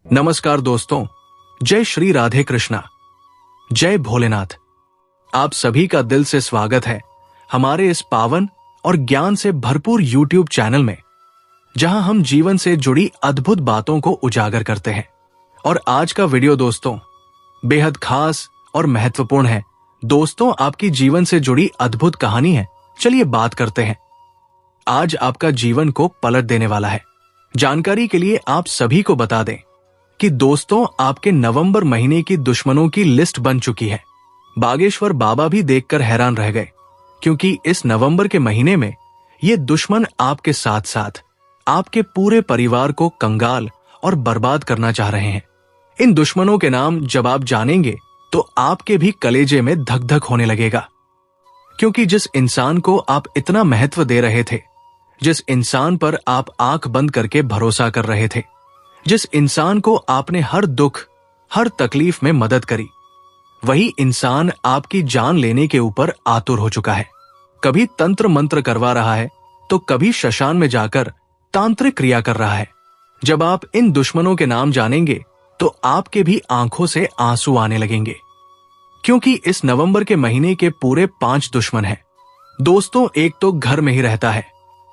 नमस्कार दोस्तों, जय श्री राधे कृष्णा, जय भोलेनाथ। आप सभी का दिल से स्वागत है हमारे इस पावन और ज्ञान से भरपूर YouTube चैनल में, जहां हम जीवन से जुड़ी अद्भुत बातों को उजागर करते हैं। और आज का वीडियो दोस्तों बेहद खास और महत्वपूर्ण है। दोस्तों, आपकी जीवन से जुड़ी अद्भुत कहानी है। चलिए बात करते हैं। आज आपका जीवन को पलट देने वाला है। जानकारी के लिए आप सभी को बता दें कि दोस्तों आपके नवंबर महीने की दुश्मनों की लिस्ट बन चुकी है। बागेश्वर बाबा भी देखकर हैरान रह गए, क्योंकि इस नवंबर के महीने में ये दुश्मन आपके साथ साथ आपके पूरे परिवार को कंगाल और बर्बाद करना चाह रहे हैं। इन दुश्मनों के नाम जब आप जानेंगे तो आपके भी कलेजे में धक धक होने लगेगा, क्योंकि जिस इंसान को आप इतना महत्व दे रहे थे, जिस इंसान पर आप आंख बंद करके भरोसा कर रहे थे, जिस इंसान को आपने हर दुख हर तकलीफ में मदद करी, वही इंसान आपकी जान लेने के ऊपर आतुर हो चुका है। कभी तंत्र मंत्र करवा रहा है तो कभी शमशान में जाकर तांत्रिक क्रिया कर रहा है। जब आप इन दुश्मनों के नाम जानेंगे तो आपके भी आंखों से आंसू आने लगेंगे, क्योंकि इस नवंबर के महीने के पूरे 5 दुश्मन हैं। दोस्तों, एक तो घर में ही रहता है।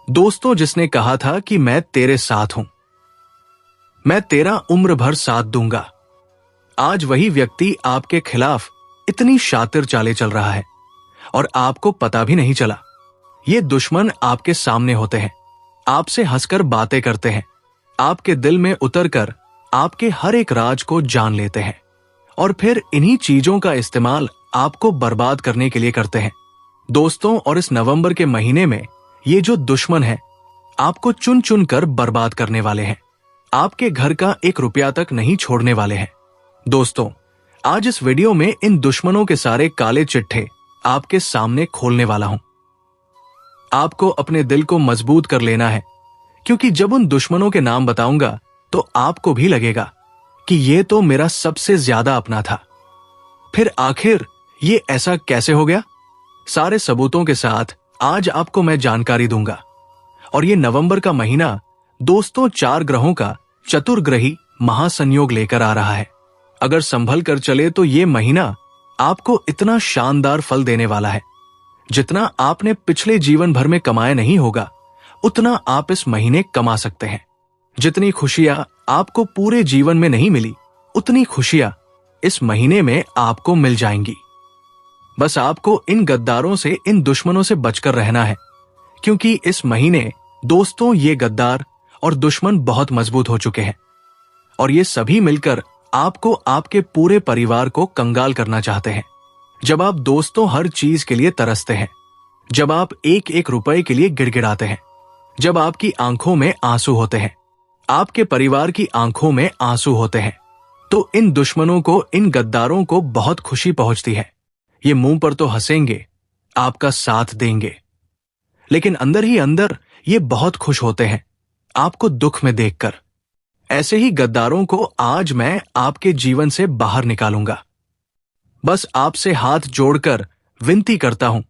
दोस्तों, जिसने कहा था कि मैं तेरे साथ हूं, मैं तेरा उम्र भर साथ दूंगा, आज वही व्यक्ति आपके खिलाफ इतनी शातिर चाले चल रहा है और आपको पता भी नहीं चला। ये दुश्मन आपके सामने होते हैं, आपसे हंसकर बातें करते हैं, आपके दिल में उतरकर आपके हर एक राज को जान लेते हैं और फिर इन्हीं चीजों का इस्तेमाल आपको बर्बाद करने के लिए करते हैं। दोस्तों, और इस नवंबर के महीने में ये जो दुश्मन है आपको चुन चुन कर बर्बाद करने वाले हैं। आपके घर का 1 रुपया तक नहीं छोड़ने वाले हैं। दोस्तों, आज इस वीडियो में इन दुश्मनों के सारे काले चिट्ठे आपके सामने खोलने वाला हूं। आपको अपने दिल को मजबूत कर लेना है, क्योंकि जब उन दुश्मनों के नाम बताऊंगा तो आपको भी लगेगा कि ये तो मेरा सबसे ज्यादा अपना था। फिर आखिर ये ऐसा कैसे हो गया? सारे सबूतों के साथ आज आपको मैं जानकारी दूंगा। और ये नवंबर का महीना दोस्तों 4 ग्रहों का चतुर्ग्रही महासंयोग लेकर आ रहा है। अगर संभल कर चले तो ये महीना आपको इतना शानदार फल देने वाला है, जितना आपने पिछले जीवन भर में कमाया नहीं होगा, उतना आप इस महीने कमा सकते हैं। जितनी खुशियां आपको पूरे जीवन में नहीं मिली, उतनी खुशियां इस महीने में आपको मिल जाएंगी। बस आपको इन गद्दारों से, इन दुश्मनों से बचकर रहना है, क्योंकि इस महीने दोस्तों ये गद्दार और दुश्मन बहुत मजबूत हो चुके हैं और ये सभी मिलकर आपको, आपके पूरे परिवार को कंगाल करना चाहते हैं। जब आप दोस्तों हर चीज के लिए तरसते हैं, जब आप एक एक रुपए के लिए गिड़गिड़ाते हैं, जब आपकी आंखों में आंसू होते हैं, आपके परिवार की आंखों में आंसू होते हैं, तो इन दुश्मनों को, इन गद्दारों को बहुत खुशी पहुंचती है। ये मुंह पर तो हंसेंगे, आपका साथ देंगे, लेकिन अंदर ही अंदर ये बहुत खुश होते हैं आपको दुख में देखकर। ऐसे ही गद्दारों को आज मैं आपके जीवन से बाहर निकालूंगा। बस आपसे हाथ जोड़कर विनती करता हूं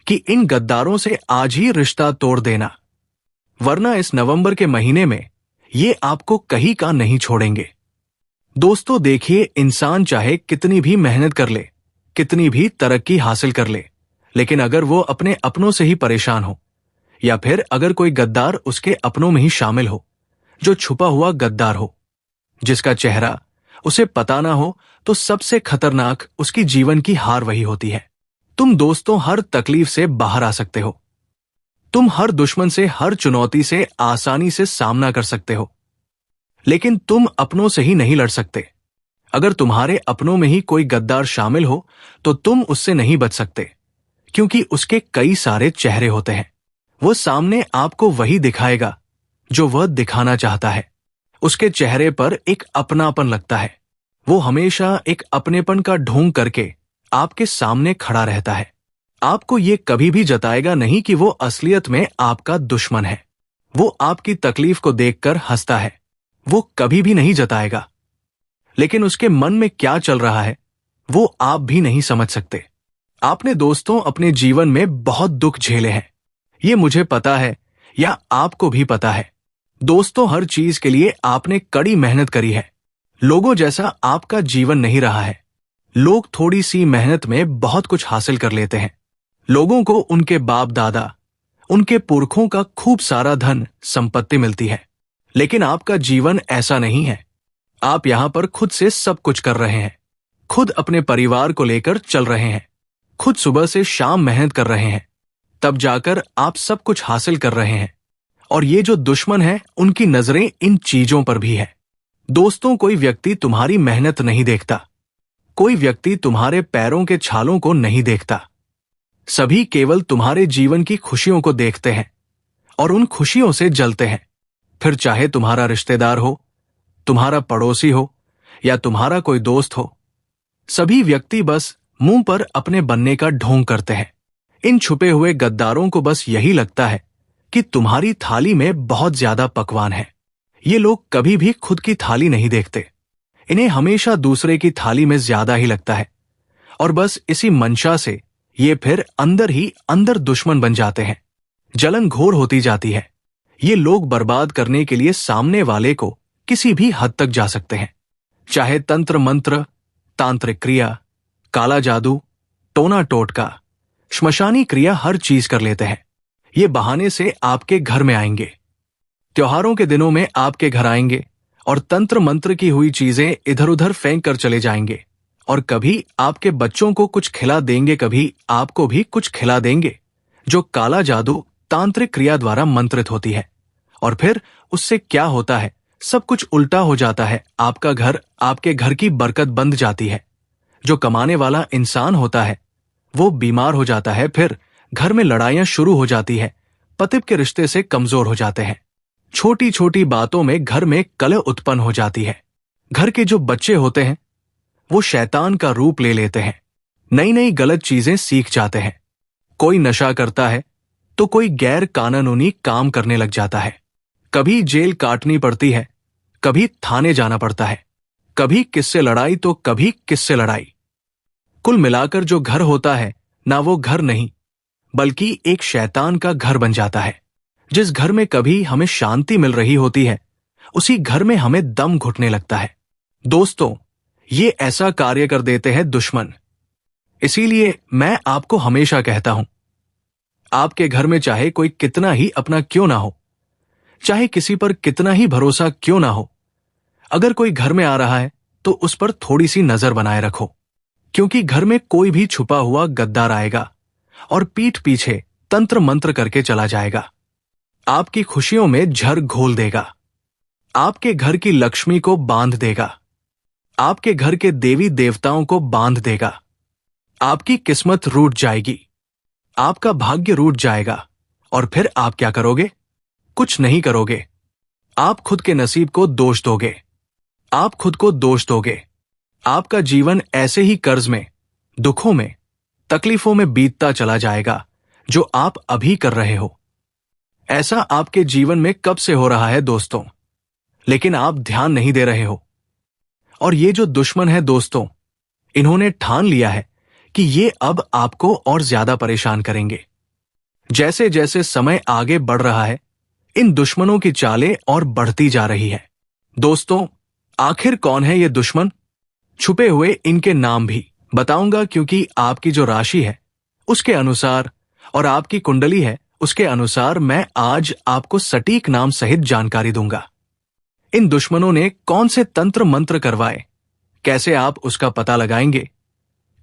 कि इन गद्दारों से आज ही रिश्ता तोड़ देना, वरना इस नवंबर के महीने में ये आपको कहीं का नहीं छोड़ेंगे। दोस्तों देखिए, इंसान चाहे कितनी भी मेहनत कर ले, कितनी भी तरक्की हासिल कर ले, लेकिन अगर वो अपने अपनों से ही परेशान हो, या फिर अगर कोई गद्दार उसके अपनों में ही शामिल हो, जो छुपा हुआ गद्दार हो, जिसका चेहरा उसे पता ना हो, तो सबसे खतरनाक उसकी जीवन की हार वही होती है। तुम दोस्तों हर तकलीफ से बाहर आ सकते हो, तुम हर दुश्मन से, हर चुनौती से आसानी से सामना कर सकते हो, लेकिन तुम अपनों से ही नहीं लड़ सकते। अगर तुम्हारे अपनों में ही कोई गद्दार शामिल हो तो तुम उससे नहीं बच सकते, क्योंकि उसके कई सारे चेहरे होते हैं। वो सामने आपको वही दिखाएगा जो वह दिखाना चाहता है। उसके चेहरे पर एक अपनापन लगता है। वो हमेशा एक अपनेपन का ढोंग करके आपके सामने खड़ा रहता है। आपको ये कभी भी जताएगा नहीं कि वो असलियत में आपका दुश्मन है। वो आपकी तकलीफ को देखकर हंसता है, वो कभी भी नहीं जताएगा, लेकिन उसके मन में क्या चल रहा है वो आप भी नहीं समझ सकते। आपने दोस्तों अपने जीवन में बहुत दुख झेले हैं, ये मुझे पता है या आपको भी पता है। दोस्तों हर चीज के लिए आपने कड़ी मेहनत करी है, लोगों जैसा आपका जीवन नहीं रहा है। लोग थोड़ी सी मेहनत में बहुत कुछ हासिल कर लेते हैं। लोगों को उनके बाप दादा, उनके पुरखों का खूब सारा धन संपत्ति मिलती है। लेकिन आपका जीवन ऐसा नहीं है। आप यहां पर खुद से सब कुछ कर रहे हैं, खुद अपने परिवार को लेकर चल रहे हैं, खुद सुबह से शाम मेहनत कर रहे हैं, तब जाकर आप सब कुछ हासिल कर रहे हैं। और ये जो दुश्मन है, उनकी नजरें इन चीजों पर भी है। दोस्तों, कोई व्यक्ति तुम्हारी मेहनत नहीं देखता, कोई व्यक्ति तुम्हारे पैरों के छालों को नहीं देखता। सभी केवल तुम्हारे जीवन की खुशियों को देखते हैं और उन खुशियों से जलते हैं। फिर चाहे तुम्हारा रिश्तेदार हो, तुम्हारा पड़ोसी हो या तुम्हारा कोई दोस्त हो, सभी व्यक्ति बस मुंह पर अपने बनने का ढोंग करते हैं। इन छुपे हुए गद्दारों को बस यही लगता है कि तुम्हारी थाली में बहुत ज्यादा पकवान है। ये लोग कभी भी खुद की थाली नहीं देखते। इन्हें हमेशा दूसरे की थाली में ज्यादा ही लगता है और बस इसी मंशा से ये फिर अंदर ही अंदर दुश्मन बन जाते हैं। जलन घोर होती जाती है। ये लोग बर्बाद करने के लिए सामने वाले को किसी भी हद तक जा सकते हैं, चाहे तंत्र मंत्र, तांत्रिक क्रिया, काला जादू, टोना टोटका, श्मशानी क्रिया, हर चीज कर लेते हैं। ये बहाने से आपके घर में आएंगे, त्योहारों के दिनों में आपके घर आएंगे और तंत्र मंत्र की हुई चीजें इधर उधर फेंक कर चले जाएंगे। और कभी आपके बच्चों को कुछ खिला देंगे, कभी आपको भी कुछ खिला देंगे, जो काला जादू तांत्रिक क्रिया द्वारा मंत्रित होती है। और फिर उससे क्या होता है, सब कुछ उल्टा हो जाता है। आपका घर, आपके घर की बरकत बंध जाती है। जो कमाने वाला इंसान होता है वो बीमार हो जाता है। फिर घर में लड़ाइयां शुरू हो जाती है, पति के रिश्ते से कमजोर हो जाते हैं। छोटी छोटी बातों में घर में कलह उत्पन्न हो जाती है। घर के जो बच्चे होते हैं वो शैतान का रूप ले लेते हैं, नई नई गलत चीजें सीख जाते हैं। कोई नशा करता है तो कोई गैर कानूनी काम करने लग जाता है। कभी जेल काटनी पड़ती है, कभी थाने जाना पड़ता है, कभी किससे लड़ाई तो कभी किससे लड़ाई। कुल मिलाकर जो घर होता है ना, वो घर नहीं बल्कि एक शैतान का घर बन जाता है। जिस घर में कभी हमें शांति मिल रही होती है, उसी घर में हमें दम घुटने लगता है। दोस्तों, ये ऐसा कार्य कर देते हैं दुश्मन। इसीलिए मैं आपको हमेशा कहता हूं, आपके घर में चाहे कोई कितना ही अपना क्यों ना हो, चाहे किसी पर कितना ही भरोसा क्यों ना हो, अगर कोई घर में आ रहा है तो उस पर थोड़ी सी नजर बनाए रखो, क्योंकि घर में कोई भी छुपा हुआ गद्दार आएगा और पीठ पीछे तंत्र मंत्र करके चला जाएगा। आपकी खुशियों में झर घोल देगा, आपके घर की लक्ष्मी को बांध देगा, आपके घर के देवी देवताओं को बांध देगा। आपकी किस्मत रूठ जाएगी, आपका भाग्य रूठ जाएगा। और फिर आप क्या करोगे? कुछ नहीं करोगे। आप खुद के नसीब को दोष दोगे, आप खुद को दोष दोगे। आपका जीवन ऐसे ही कर्ज में, दुखों में, तकलीफों में बीतता चला जाएगा जो आप अभी कर रहे हो। ऐसा आपके जीवन में कब से हो रहा है दोस्तों, लेकिन आप ध्यान नहीं दे रहे हो। और ये जो दुश्मन है दोस्तों, इन्होंने ठान लिया है कि ये अब आपको और ज्यादा परेशान करेंगे। जैसे जैसे समय आगे बढ़ रहा है, इन दुश्मनों की चालें और बढ़ती जा रही है। दोस्तों, आखिर कौन है ये दुश्मन? छुपे हुए इनके नाम भी बताऊंगा, क्योंकि आपकी जो राशि है उसके अनुसार और आपकी कुंडली है उसके अनुसार मैं आज आपको सटीक नाम सहित जानकारी दूंगा। इन दुश्मनों ने कौन से तंत्र मंत्र करवाए, कैसे आप उसका पता लगाएंगे,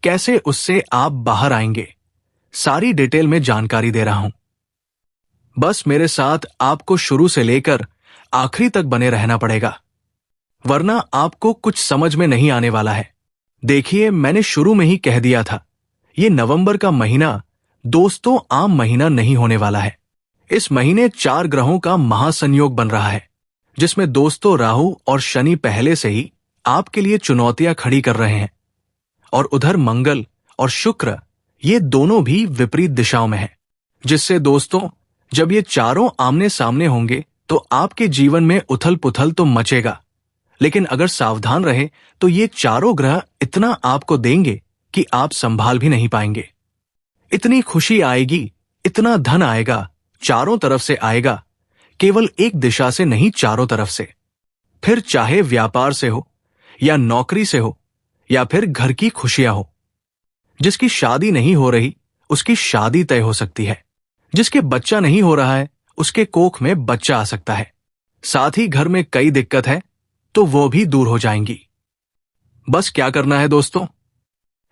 कैसे उससे आप बाहर आएंगे, सारी डिटेल में जानकारी दे रहा हूं। बस मेरे साथ आपको शुरू से लेकर आखिरी तक बने रहना पड़ेगा, वरना आपको कुछ समझ में नहीं आने वाला है। देखिए, मैंने शुरू में ही कह दिया था, ये नवंबर का महीना दोस्तों आम महीना नहीं होने वाला है। इस महीने 4 ग्रहों का महासंयोग बन रहा है, जिसमें दोस्तों राहु और शनि पहले से ही आपके लिए चुनौतियां खड़ी कर रहे हैं, और उधर मंगल और शुक्र ये दोनों भी विपरीत दिशाओं में हैं। जिससे दोस्तों, जब ये चारों आमने सामने होंगे तो आपके जीवन में उथल पुथल तो मचेगा, लेकिन अगर सावधान रहे तो ये चारों ग्रह इतना आपको देंगे कि आप संभाल भी नहीं पाएंगे। इतनी खुशी आएगी, इतना धन आएगा, चारों तरफ से आएगा, केवल एक दिशा से नहीं, चारों तरफ से। फिर चाहे व्यापार से हो या नौकरी से हो, या फिर घर की खुशियां हो। जिसकी शादी नहीं हो रही, उसकी शादी तय हो सकती है। जिसके बच्चा नहीं हो रहा है, उसके कोख में बच्चा आ सकता है। साथ ही घर में कई दिक्कत है, तो वो भी दूर हो जाएंगी। बस क्या करना है दोस्तों,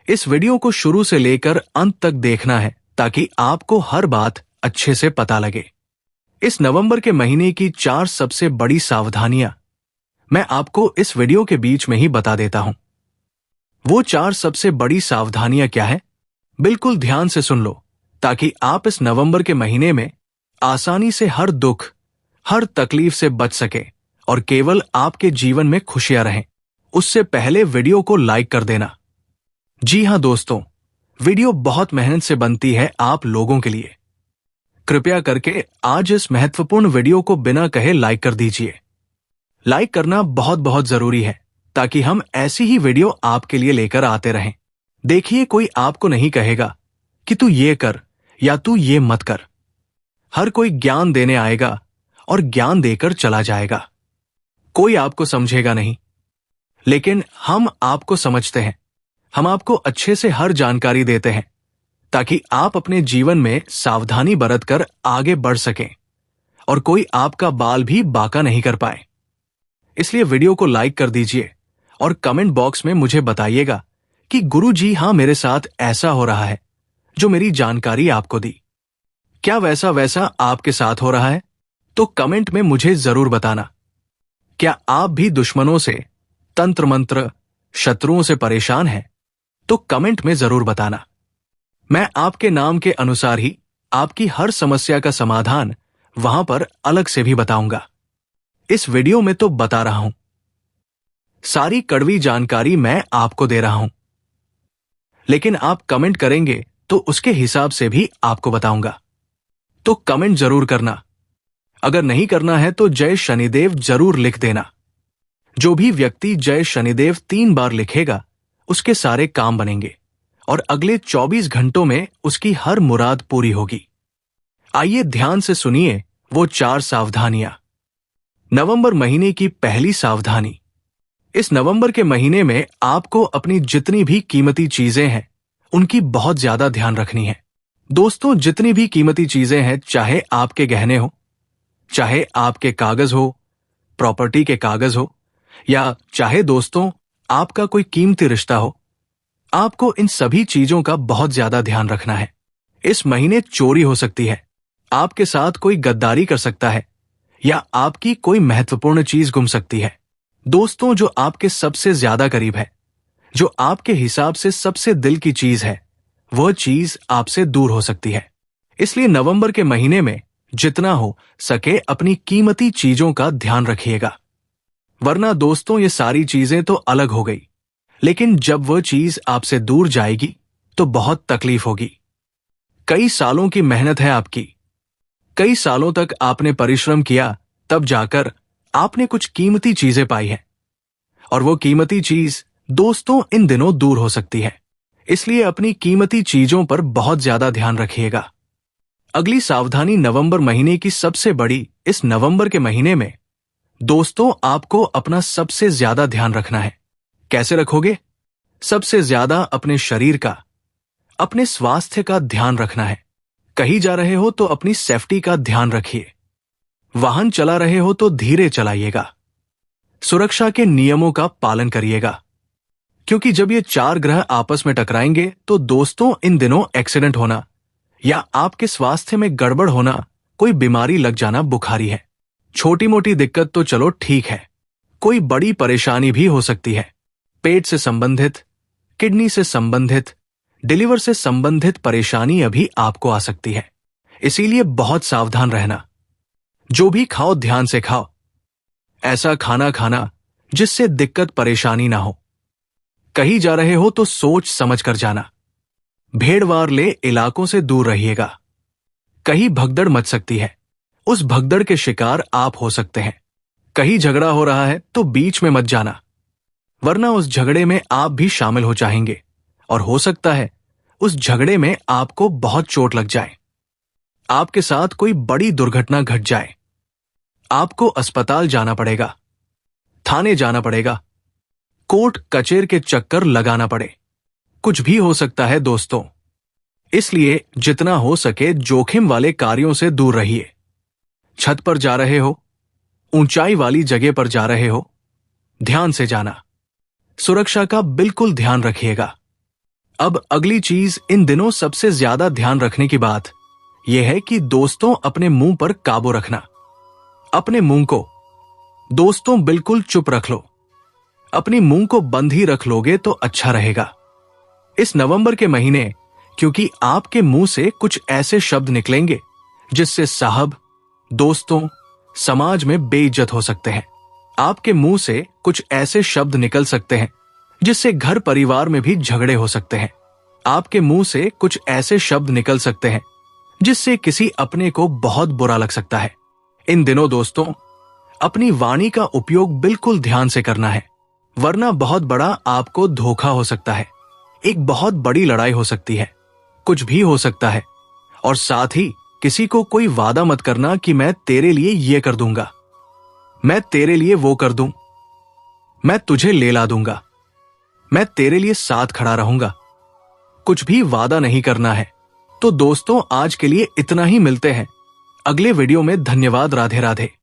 इस वीडियो को शुरू से लेकर अंत तक देखना है, ताकि आपको हर बात अच्छे से पता लगे। इस नवंबर के महीने की 4 सबसे बड़ी सावधानियां मैं आपको इस वीडियो के बीच में ही बता देता हूं। वो 4 सबसे बड़ी सावधानियां क्या है, बिल्कुल ध्यान से सुन लो, ताकि आप इस नवंबर के महीने में आसानी से हर दुख, हर तकलीफ से बच सके और केवल आपके जीवन में खुशियां रहें। उससे पहले वीडियो को लाइक कर देना। जी हां दोस्तों, वीडियो बहुत मेहनत से बनती है आप लोगों के लिए। कृपया करके आज इस महत्वपूर्ण वीडियो को बिना कहे लाइक कर दीजिए। लाइक करना बहुत बहुत जरूरी है, ताकि हम ऐसी ही वीडियो आपके लिए लेकर आते रहें। देखिए, कोई आपको नहीं कहेगा कि तू ये कर या तू ये मत कर। हर कोई ज्ञान देने आएगा और ज्ञान देकर चला जाएगा। कोई आपको समझेगा नहीं, लेकिन हम आपको समझते हैं। हम आपको अच्छे से हर जानकारी देते हैं, ताकि आप अपने जीवन में सावधानी बरतकर आगे बढ़ सकें और कोई आपका बाल भी बांका नहीं कर पाए। इसलिए वीडियो को लाइक कर दीजिए और कमेंट बॉक्स में मुझे बताइएगा कि गुरुजी हां, मेरे साथ ऐसा हो रहा है जो मेरी जानकारी आपको दी। क्या वैसा वैसा आपके साथ हो रहा है? तो कमेंट में मुझे जरूर बताना। क्या आप भी दुश्मनों से, तंत्र मंत्र, शत्रुओं से परेशान हैं? तो कमेंट में जरूर बताना। मैं आपके नाम के अनुसार ही आपकी हर समस्या का समाधान वहां पर अलग से भी बताऊंगा। इस वीडियो में तो बता रहा हूं, सारी कड़वी जानकारी मैं आपको दे रहा हूं, लेकिन आप कमेंट करेंगे तो उसके हिसाब से भी आपको बताऊंगा। तो कमेंट जरूर करना। अगर नहीं करना है तो जय शनिदेव जरूर लिख देना। जो भी व्यक्ति जय शनिदेव 3 बार लिखेगा, उसके सारे काम बनेंगे और अगले 24 घंटों में उसकी हर मुराद पूरी होगी। आइए ध्यान से सुनिए वो 4 सावधानियां। नवंबर महीने की पहली सावधानी। इस नवंबर के महीने में आपको अपनी जितनी भी कीमती चीजें हैं, उनकी बहुत ज्यादा ध्यान रखनी है। दोस्तों, जितनी भी कीमती चीजें हैं, चाहे आपके गहने हो, चाहे आपके कागज हो, प्रॉपर्टी के कागज हो, या चाहे दोस्तों आपका कोई कीमती रिश्ता हो, आपको इन सभी चीजों का बहुत ज्यादा ध्यान रखना है। इस महीने चोरी हो सकती है, आपके साथ कोई गद्दारी कर सकता है, या आपकी कोई महत्वपूर्ण चीज गुम सकती है। दोस्तों, जो आपके सबसे ज्यादा करीब है, जो आपके हिसाब से सबसे दिल की चीज है, वह चीज आपसे दूर हो सकती है। इसलिए नवंबर के महीने में जितना हो सके अपनी कीमती चीजों का ध्यान रखिएगा। वरना दोस्तों, ये सारी चीजें तो अलग हो गई, लेकिन जब वह चीज आपसे दूर जाएगी तो बहुत तकलीफ होगी। कई सालों की मेहनत है आपकी, कई सालों तक आपने परिश्रम किया, तब जाकर आपने कुछ कीमती चीजें पाई हैं, और वो कीमती चीज दोस्तों इन दिनों दूर हो सकती है। इसलिए अपनी कीमती चीजों पर बहुत ज्यादा ध्यान रखिएगा। अगली सावधानी नवंबर महीने की सबसे बड़ी। इस नवंबर के महीने में दोस्तों आपको अपना सबसे ज्यादा ध्यान रखना है। कैसे रखोगे? सबसे ज्यादा अपने शरीर का, अपने स्वास्थ्य का ध्यान रखना है। कहीं जा रहे हो तो अपनी सेफ्टी का ध्यान रखिए। वाहन चला रहे हो तो धीरे चलाइएगा। सुरक्षा के नियमों का पालन करिएगा, क्योंकि जब ये 4 ग्रह आपस में टकराएंगे तो दोस्तों इन दिनों एक्सीडेंट होना या आपके स्वास्थ्य में गड़बड़ होना, कोई बीमारी लग जाना बुखारी है। छोटी मोटी दिक्कत तो चलो ठीक है, कोई बड़ी परेशानी भी हो सकती है। पेट से संबंधित, किडनी से संबंधित, डिलीवर से संबंधित परेशानी अभी आपको आ सकती है। इसीलिए बहुत सावधान रहना। जो भी खाओ ध्यान से खाओ। ऐसा खाना खाना जिससे दिक्कत परेशानी ना हो। कहीं जा रहे हो तो सोच समझ कर जाना। भीड़भाड़ ले इलाकों से दूर रहिएगा। कहीं भगदड़ मच सकती है, उस भगदड़ के शिकार आप हो सकते हैं। कहीं झगड़ा हो रहा है तो बीच में मत जाना, वरना उस झगड़े में आप भी शामिल हो जाएंगे और हो सकता है उस झगड़े में आपको बहुत चोट लग जाए, आपके साथ कोई बड़ी दुर्घटना घट जाए। आपको अस्पताल जाना पड़ेगा, थाने जाना पड़ेगा। कोर्ट कचेर के चक्कर लगाना पड़े। कुछ भी हो सकता है दोस्तों, इसलिए जितना हो सके जोखिम वाले कार्यों से दूर रहिए। छत पर जा रहे हो, ऊंचाई वाली जगह पर जा रहे हो, ध्यान से जाना। सुरक्षा का बिल्कुल ध्यान रखिएगा। अब अगली चीज इन दिनों सबसे ज्यादा ध्यान रखने की बात यह है कि दोस्तों अपने मुंह पर काबू रखना। अपने मुंह को दोस्तों बिल्कुल चुप रख लो। अपनी मुंह को बंद ही रख लोगे तो अच्छा रहेगा। इस नवंबर के महीने क्योंकि आपके मुंह से कुछ ऐसे शब्द निकलेंगे जिससे साहब, दोस्तों, समाज में बेइज्जत हो सकते हैं। आपके मुंह से कुछ ऐसे शब्द निकल सकते हैं जिससे घर परिवार में भी झगड़े हो सकते हैं। आपके मुंह से कुछ ऐसे शब्द निकल सकते हैं जिससे किसी अपने को बहुत बुरा लग सकता है। इन दिनों दोस्तों अपनी वाणी का उपयोग बिल्कुल ध्यान से करना है, वरना बहुत बड़ा आपको धोखा हो सकता है। एक बहुत बड़ी लड़ाई हो सकती है, कुछ भी हो सकता है। और साथ ही किसी को कोई वादा मत करना कि मैं तेरे लिए ये कर दूंगा, मैं तेरे लिए वो कर दूं, मैं तुझे ले ला दूंगा, मैं तेरे लिए साथ खड़ा रहूंगा। कुछ भी वादा नहीं करना है। तो दोस्तों आज के लिए इतना ही। मिलते हैं अगले वीडियो में। धन्यवाद। राधे राधे।